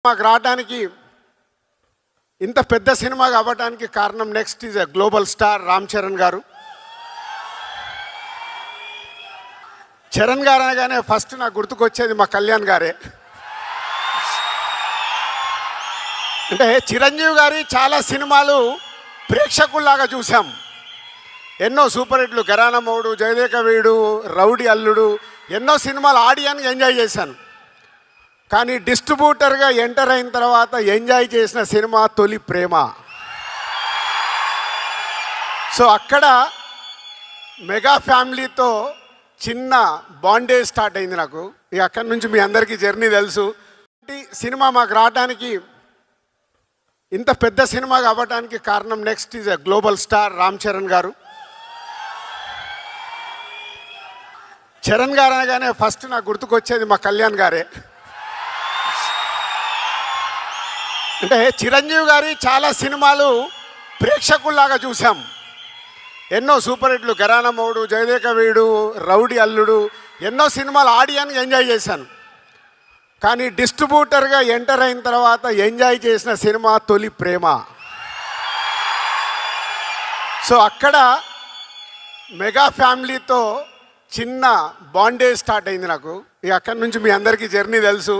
మాకు రావడానికి ఇంత పెద్ద సినిమా అవ్వడానికి కారణం next is a global star Ram Charan గారు. చరణ్ గారు అనగానే ఫస్ట్ నాకు గుర్తుకొచ్చేది మా కళ్యాణ్ గారే. అంటే చిరంజీవి గారి చాలా సినిమాలు ప్రేక్షకుల్లాగా చూసాం. ఎన్నో సూపర్ హిట్లు, ఘరానా మొగుడు, జయదేక వీడు, రౌడీ అల్లుడు, ఎన్నో సినిమాలు ఆడియన్గా ఎంజాయ్ చేశాను. కానీ డిస్ట్రిబ్యూటర్గా ఎంటర్ అయిన తర్వాత ఎంజాయ్ చేసిన సినిమా తొలి ప్రేమ. సో అక్కడ మెగా ఫ్యామిలీతో చిన్న బాండేజ్ స్టార్ట్ అయింది నాకు. ఇక అక్కడి నుంచి మీ అందరికీ జర్నీ తెలుసు. సినిమా మాకు రావడానికి ఇంత పెద్ద సినిమా అవ్వడానికి కారణం next is a global star Ram Charan గారు. చరణ్ గారు అనగానే ఫస్ట్ నాకు గుర్తుకొచ్చేది మా కళ్యాణ్ గారే. అంటే చిరంజీవి గారి చాలా సినిమాలు ప్రేక్షకుల్లాగా చూసాం. ఎన్నో సూపర్ హిట్లు, ఘరానా మొగుడు, జయదేక వీడు, రౌడీ అల్లుడు, ఎన్నో సినిమాలు ఆడియన్గా ఎంజాయ్ చేశాను. కానీ డిస్ట్రిబ్యూటర్గా ఎంటర్ అయిన తర్వాత ఎంజాయ్ చేసిన సినిమా తొలి ప్రేమ. సో అక్కడ మెగా ఫ్యామిలీతో చిన్న బాండేజ్ స్టార్ట్ అయింది నాకు. ఇక అక్కడి నుంచి మీ అందరికీ జర్నీ తెలుసు.